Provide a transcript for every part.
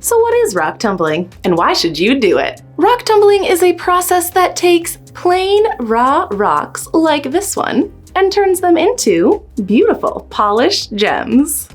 So what is rock tumbling, and why should you do it? Rock tumbling is a process that takes plain, raw rocks like this one and turns them into beautiful, polished gems.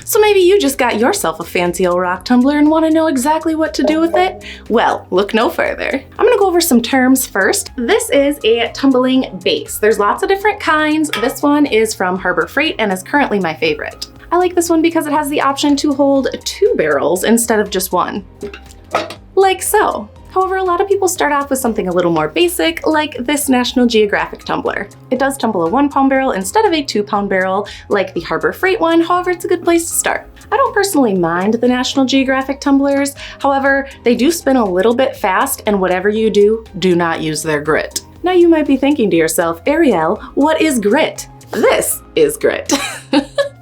So maybe you just got yourself a fancy old rock tumbler and want to know exactly what to do with it? Well, look no further. I'm gonna go over some terms first. This is a tumbling base. There's lots of different kinds. This one is from Harbor Freight and is currently my favorite. I like this one because it has the option to hold 2 barrels instead of just 1. Like so. However, a lot of people start off with something a little more basic, like this National Geographic tumbler. It does tumble a 1-pound barrel instead of a 2-pound barrel, like the Harbor Freight one. However, it's a good place to start. I don't personally mind the National Geographic tumblers. However, they do spin a little bit fast, and whatever you do, do not use their grit. Now you might be thinking to yourself, Ariel, what is grit? This is grit.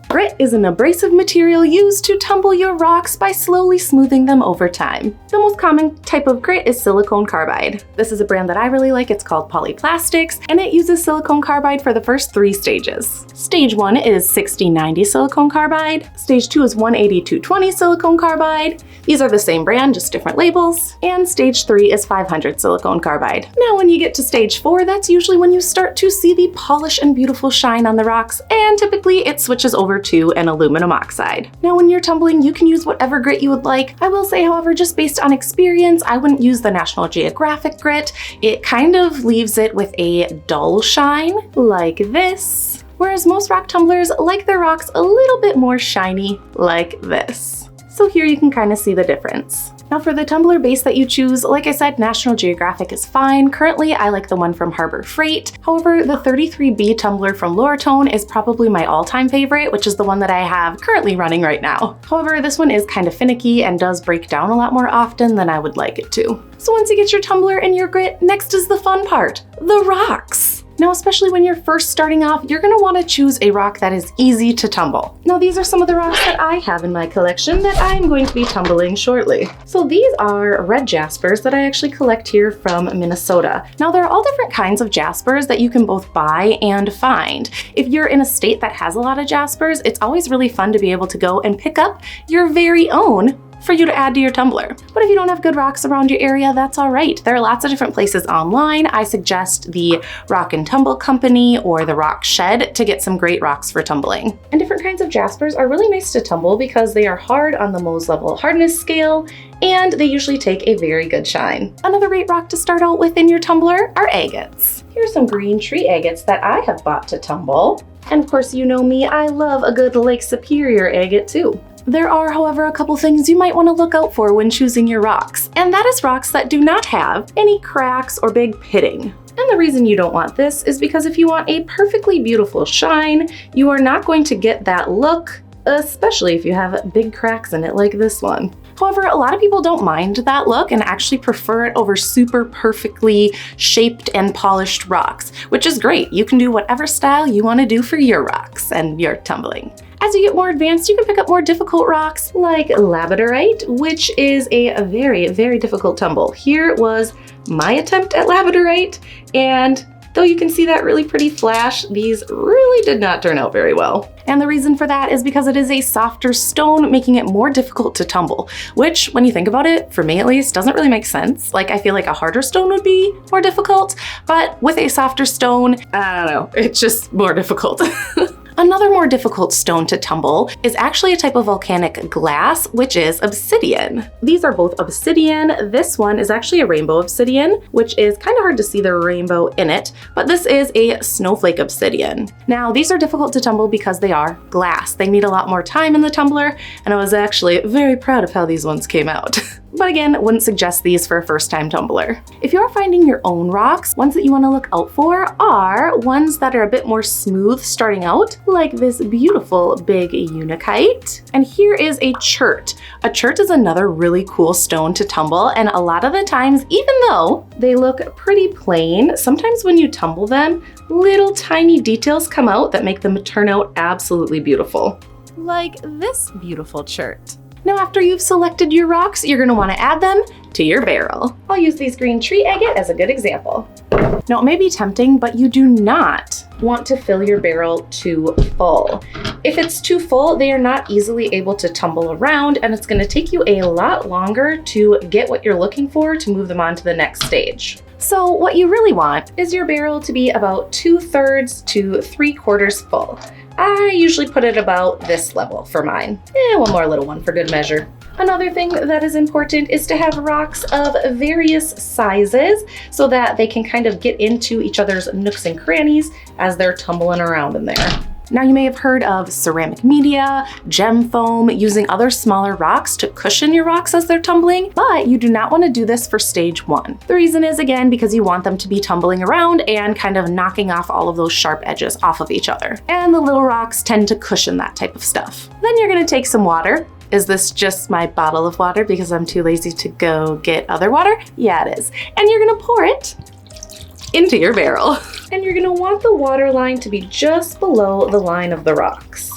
Grit is an abrasive material used to tumble your rocks by slowly smoothing them over time. The most common type of grit is silicone carbide. This is a brand that I really like. It's called Polyplastics, and it uses silicone carbide for the first 3 stages. Stage 1 is 60-90 silicone carbide. Stage 2 is 180-220 silicone carbide. These are the same brand, just different labels. And stage 3 is 500 silicone carbide. Now when you get to stage 4, that's usually when you start to see the polish and beautiful shine on the rocks, and typically it switches over to an aluminum oxide. Now when you're tumbling, you can use whatever grit you would like. I will say, however, just based on experience, I wouldn't use the National Geographic grit. It kind of leaves it with a dull shine, like this. Whereas most rock tumblers like their rocks a little bit more shiny, like this. So here you can kind of see the difference. Now for the tumbler base that you choose, like I said, National Geographic is fine. Currently, I like the one from Harbor Freight. However, the 33B tumbler from Loretone is probably my all-time favorite, which is the one that I have currently running right now. However, this one is kind of finicky and does break down a lot more often than I would like it to. So once you get your tumbler and your grit, next is the fun part, the rocks. Now, especially when you're first starting off, you're gonna wanna choose a rock that is easy to tumble. Now, these are some of the rocks that I have in my collection that I'm going to be tumbling shortly. So these are red jaspers that I actually collect here from Minnesota. Now, there are all different kinds of jaspers that you can both buy and find. If you're in a state that has a lot of jaspers, it's always really fun to be able to go and pick up your very own for you to add to your tumbler. But if you don't have good rocks around your area, that's all right. There are lots of different places online. I suggest the Rock and Tumble Company or the Rock Shed to get some great rocks for tumbling. And different kinds of jaspers are really nice to tumble because they are hard on the Mohs level hardness scale, and they usually take a very good shine. Another great rock to start out with in your tumbler are agates. Here's some green tree agates that I have bought to tumble. And of course, you know me, I love a good Lake Superior agate too. There are, however, a couple things you might want to look out for when choosing your rocks, and that is rocks that do not have any cracks or big pitting. And the reason you don't want this is because if you want a perfectly beautiful shine, you are not going to get that look, especially if you have big cracks in it like this one. However, a lot of people don't mind that look and actually prefer it over super perfectly shaped and polished rocks, which is great. You can do whatever style you want to do for your rocks and your tumbling. As you get more advanced, you can pick up more difficult rocks like Lapidary, which is a very, very difficult tumble. Here was my attempt at Lapidary, and though you can see that really pretty flash, these really did not turn out very well. And the reason for that is because it is a softer stone, making it more difficult to tumble, which, when you think about it, for me at least, doesn't really make sense. Like, I feel like a harder stone would be more difficult, but with a softer stone, I don't know, it's just more difficult. Another more difficult stone to tumble is actually a type of volcanic glass, which is obsidian. These are both obsidian. This one is actually a rainbow obsidian, which is kind of hard to see the rainbow in it, but this is a snowflake obsidian. Now, these are difficult to tumble because they are glass. They need a lot more time in the tumbler, and I was actually very proud of how these ones came out. But again, wouldn't suggest these for a first-time tumbler. If you're finding your own rocks, ones that you want to look out for are ones that are a bit more smooth starting out, like this beautiful big unakite. And here is a chert. A chert is another really cool stone to tumble, and a lot of the times, even though they look pretty plain, sometimes when you tumble them, little tiny details come out that make them turn out absolutely beautiful. Like this beautiful chert. Now after you've selected your rocks, you're gonna wanna add them to your barrel. I'll use these green tree agate as a good example. Now it may be tempting, but you do not want to fill your barrel to full. If it's too full, they are not easily able to tumble around, and it's gonna take you a lot longer to get what you're looking for to move them on to the next stage. So what you really want is your barrel to be about 2/3 to 3/4 full. I usually put it about this level for mine. One more little one for good measure. Another thing that is important is to have rocks of various sizes so that they can kind of get into each other's nooks and crannies as they're tumbling around in there. Now you may have heard of ceramic media, gem foam, using other smaller rocks to cushion your rocks as they're tumbling, but you do not want to do this for stage 1. The reason is, again, because you want them to be tumbling around and kind of knocking off all of those sharp edges off of each other. And the little rocks tend to cushion that type of stuff. Then you're going to take some water. Is this just my bottle of water because I'm too lazy to go get other water? Yeah, it is. And you're going to pour it into your barrel. And you're gonna want the water line to be just below the line of the rocks.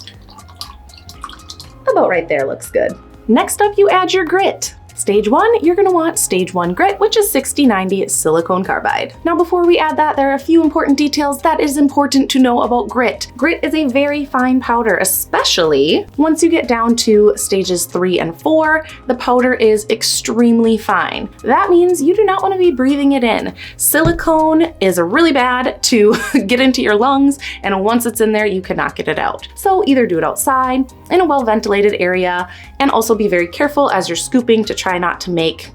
About right there looks good. Next up, you add your grit. Stage 1, you're gonna want stage 1 grit, which is 6090 silicone carbide. Now before we add that, there are a few important details that is important to know about grit. Grit is a very fine powder, especially once you get down to stages 3 and 4, the powder is extremely fine. That means you do not wanna be breathing it in. Silicone is really bad to get into your lungs, and once it's in there, you cannot get it out. So either do it outside, in a well-ventilated area, and also be very careful as you're scooping to try not to make,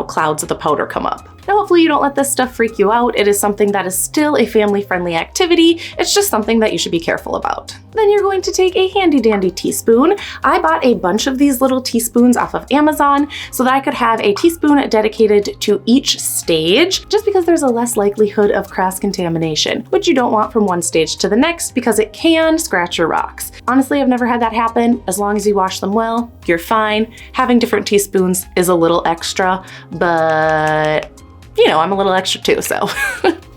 clouds of the powder come up. Now, hopefully you don't let this stuff freak you out. It is something that is still a family-friendly activity. It's just something that you should be careful about. Then you're going to take a handy-dandy teaspoon. I bought a bunch of these little teaspoons off of Amazon so that I could have a teaspoon dedicated to each stage, just because there's a less likelihood of cross-contamination, which you don't want from one stage to the next because it can scratch your rocks. Honestly, I've never had that happen. As long as you wash them well, you're fine. Having different teaspoons is a little extra, but I'm a little extra too, so.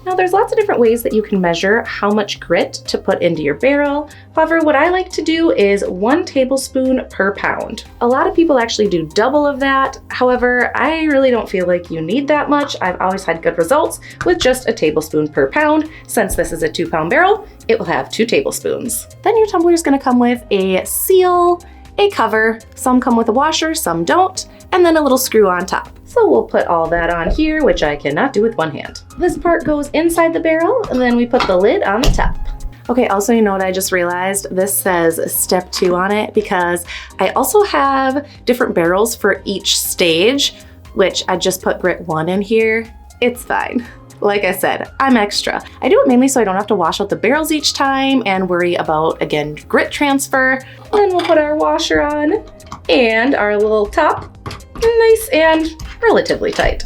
Now there's lots of different ways that you can measure how much grit to put into your barrel. However, what I like to do is 1 tablespoon per pound. A lot of people actually do double of that. However, I really don't feel like you need that much. I've always had good results with just a tablespoon per pound. Since this is a 2-pound barrel, it will have 2 tablespoons. Then your tumbler is gonna come with a seal, a cover. Some come with a washer, some don't, and then a little screw on top. So we'll put all that on here, which I cannot do with one hand. This part goes inside the barrel, and then we put the lid on the top. Okay, also, you know what I just realized? This says step 2 on it because I also have different barrels for each stage, which I just put grit 1 in here. It's fine. Like I said, I'm extra. I do it mainly so I don't have to wash out the barrels each time and worry about, again, grit transfer. Then we'll put our washer on and our little top, nice and relatively tight.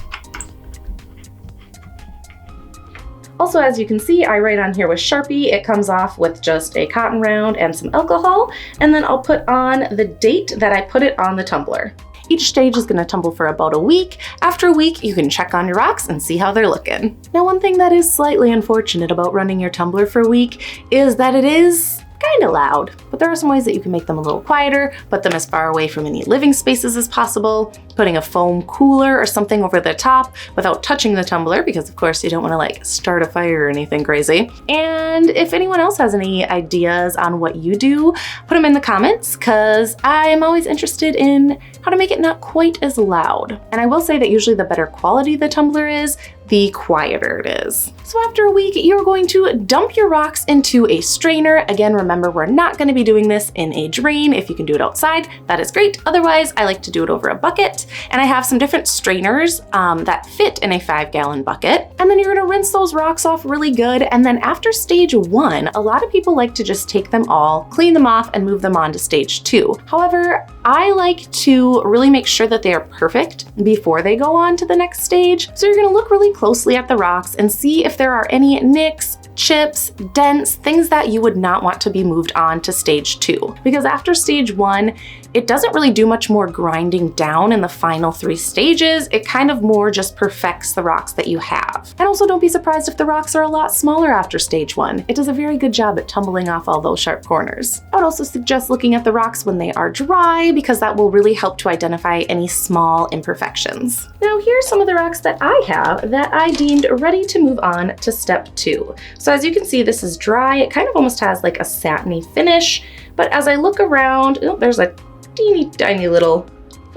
Also, as you can see, I write on here with Sharpie. It comes off with just a cotton round and some alcohol, and then I'll put on the date that I put it on the tumbler. Each stage is gonna tumble for about a week. After a week, you can check on your rocks and see how they're looking. Now, one thing that is slightly unfortunate about running your tumbler for a week is that it is kind of loud, but there are some ways that you can make them a little quieter, put them as far away from any living spaces as possible, putting a foam cooler or something over the top without touching the tumbler, because of course you don't want to start a fire or anything crazy. And if anyone else has any ideas on what you do, put them in the comments, because I'm always interested in how to make it not quite as loud. And I will say that usually the better quality the tumbler is, the quieter it is. So after a week, you're going to dump your rocks into a strainer. Again, remember, we're not going to be doing this in a drain. If you can do it outside, that is great. Otherwise, I like to do it over a bucket. And I have some different strainers that fit in a 5-gallon bucket. And then you're gonna rinse those rocks off really good. And then after stage 1, a lot of people like to just take them all, clean them off, and move them on to stage 2. However, I like to really make sure that they are perfect before they go on to the next stage. So you're gonna look really closely at the rocks and see if there are any nicks, chips, dents, things that you would not want to be moved on to stage 2. Because after stage 1, it doesn't really do much more grinding down in the final 3 stages. It kind of more just perfects the rocks that you have. And also don't be surprised if the rocks are a lot smaller after stage 1. It does a very good job at tumbling off all those sharp corners. I would also suggest looking at the rocks when they are dry because that will really help to identify any small imperfections. Now here's some of the rocks that I have that I deemed ready to move on to step 2. So as you can see, this is dry. It kind of almost has like a satiny finish, but as I look around, oh, there's a teeny tiny little,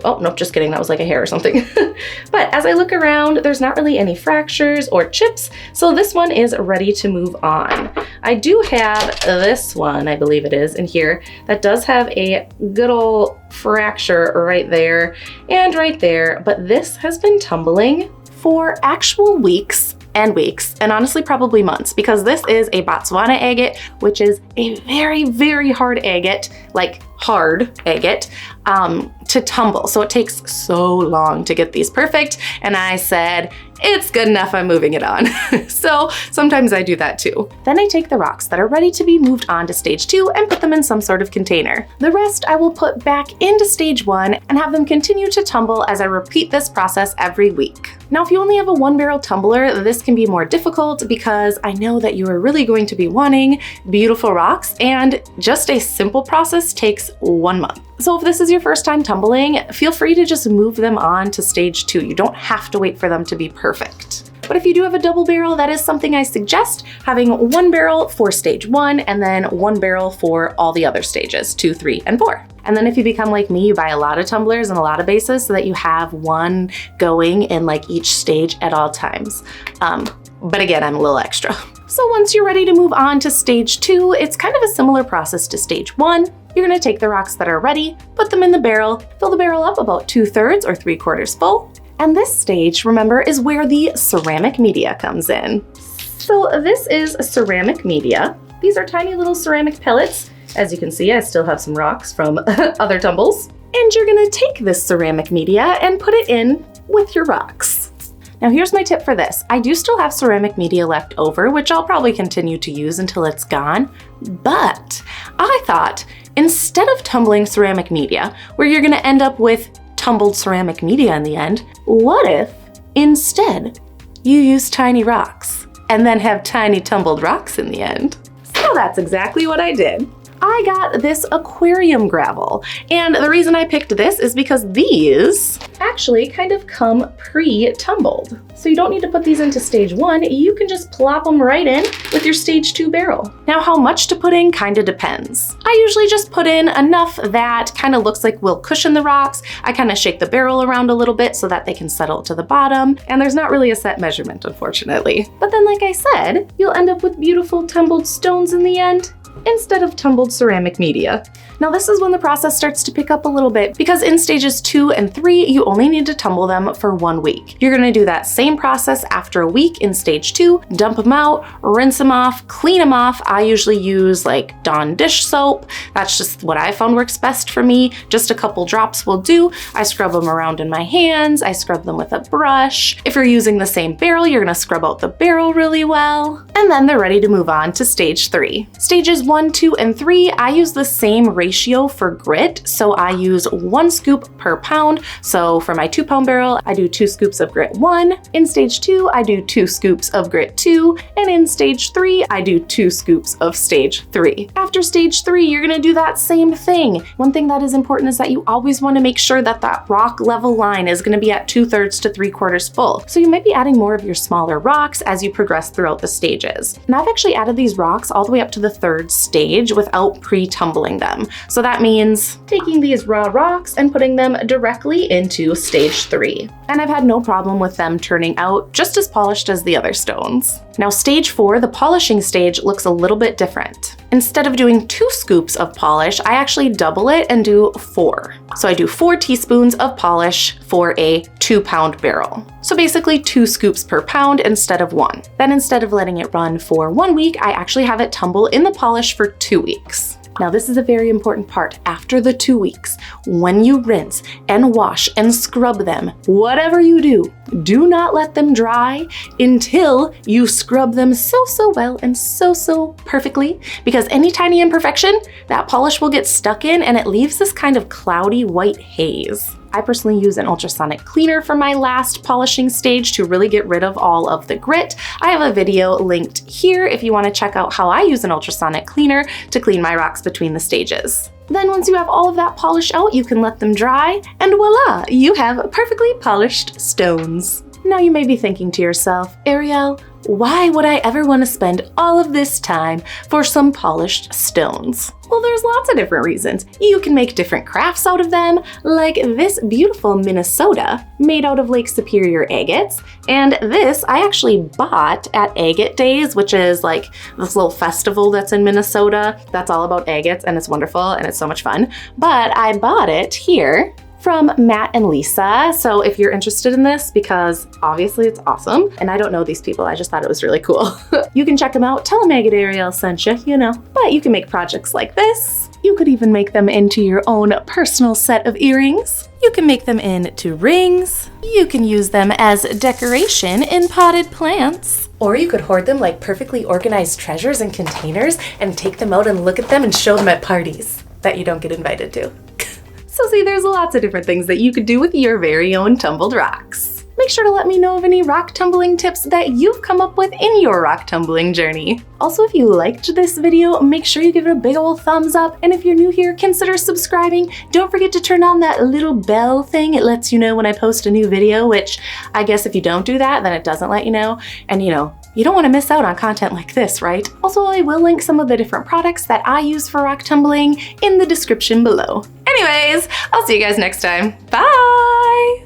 oh no, just kidding, that was like a hair or something. But as I look around, there's not really any fractures or chips, so this one is ready to move on. I do have this one, I believe it is, in here, that does have a good old fracture right there and right there, but this has been tumbling for actual weeks and honestly probably months, because this is a Botswana agate, which is a very, very hard agate, like hard agate, to tumble. So it takes so long to get these perfect. And I said, it's good enough, I'm moving it on. So sometimes I do that too. Then I take the rocks that are ready to be moved on to stage 2 and put them in some sort of container. The rest I will put back into stage 1 and have them continue to tumble as I repeat this process every week. Now, if you only have a 1-barrel tumbler, this can be more difficult because I know that you are really going to be wanting beautiful rocks, and just a simple process takes 1 month. So if this is your first time tumbling, feel free to just move them on to stage 2. You don't have to wait for them to be perfect. But if you do have a double barrel, that is something I suggest, having 1 barrel for stage 1 and then 1 barrel for all the other stages, 2, 3, and 4. And then if you become like me, you buy a lot of tumblers and a lot of bases so that you have one going in like each stage at all times. But again, I'm a little extra. So once you're ready to move on to stage 2, it's kind of a similar process to stage 1. You're gonna take the rocks that are ready, put them in the barrel, fill the barrel up about 2/3 or 3/4 full. And this stage, remember, is where the ceramic media comes in. So this is ceramic media. These are tiny little ceramic pellets. As you can see, I still have some rocks from other tumbles. And you're gonna take this ceramic media and put it in with your rocks. Now here's my tip for this. I do still have ceramic media left over, which I'll probably continue to use until it's gone. But I thought, instead of tumbling ceramic media, where you're gonna end up with tumbled ceramic media in the end, what if instead you use tiny rocks and then have tiny tumbled rocks in the end? So that's exactly what I did. I got this aquarium gravel, and the reason I picked this is because these actually kind of come pre-tumbled. So you don't need to put these into stage 1, you can just plop them right in with your stage 2 barrel. Now how much to put in kind of depends. I usually just put in enough that kind of looks like will cushion the rocks. I kind of shake the barrel around a little bit so that they can settle to the bottom, and there's not really a set measurement, unfortunately. But then like I said, you'll end up with beautiful tumbled stones in the end, instead of tumbled ceramic media. Now this is when the process starts to pick up a little bit, because in stages 2 and 3, you only need to tumble them for 1 week. You're gonna do that same process after a week in stage 2, dump them out, rinse them off, clean them off. I usually use like Dawn dish soap. That's just what I found works best for me. Just a couple drops will do. I scrub them around in my hands. I scrub them with a brush. If you're using the same barrel, you're gonna scrub out the barrel really well. And then they're ready to move on to stage 3. Stages 1, 2, and 3, I use the same ratio for grit. So I use 1 scoop per pound. So for my 2-pound barrel, I do 2 scoops of grit 1. In stage 2, I do 2 scoops of grit 2. And in stage 3, I do 2 scoops of stage 3. After stage 3, you're gonna do that same thing. One thing that is important is that you always wanna make sure that that rock level line is gonna be at 2/3 to 3/4 full. So you might be adding more of your smaller rocks as you progress throughout the stages. And I've actually added these rocks all the way up to the 3rd stage without pre-tumbling them. So that means taking these raw rocks and putting them directly into stage 3. And I've had no problem with them turning out just as polished as the other stones. Now stage 4, the polishing stage, looks a little bit different. Instead of doing 2 scoops of polish, I actually double it and do 4. So I do 4 teaspoons of polish for a 2-pound barrel. So basically 2 scoops per pound instead of 1. Then instead of letting it run for 1 week, I actually have it tumble in the polish for 2 weeks. Now this is a very important part. After the 2 weeks, when you rinse and wash and scrub them, whatever you do, do not let them dry until you scrub them so well and so perfectly, because any tiny imperfection, that polish will get stuck in and it leaves this kind of cloudy white haze. I personally use an ultrasonic cleaner for my last polishing stage to really get rid of all of the grit. I have a video linked here if you want to check out how I use an ultrasonic cleaner to clean my rocks between the stages. Then once you have all of that polish out, you can let them dry, and voila, you have perfectly polished stones. Now you may be thinking to yourself, Ariel, why would I ever want to spend all of this time for some polished stones? Well, there's lots of different reasons. You can make different crafts out of them, like this beautiful Minnesota made out of Lake Superior agates. And this I actually bought at Agate Days, which is like this little festival that's in Minnesota that's all about agates, and it's wonderful and it's so much fun. But I bought it here from Matt and Lisa. So if you're interested in this, because obviously it's awesome, and I don't know these people, I just thought it was really cool. You can check them out, tell them Agate Ariel sent you, you know. But you can make projects like this. You could even make them into your own personal set of earrings. You can make them into rings. You can use them as decoration in potted plants. Or you could hoard them like perfectly organized treasures in containers and take them out and look at them and show them at parties that you don't get invited to. So see, there's lots of different things that you could do with your very own tumbled rocks. Make sure to let me know of any rock tumbling tips that you've come up with in your rock tumbling journey. Also, if you liked this video, make sure you give it a big old thumbs up. And if you're new here, consider subscribing. Don't forget to turn on that little bell thing. It lets you know when I post a new video, which I guess if you don't do that, then it doesn't let you know. And you know, you don't want to miss out on content like this, right? Also, I will link some of the different products that I use for rock tumbling in the description below. Anyways, I'll see you guys next time. Bye!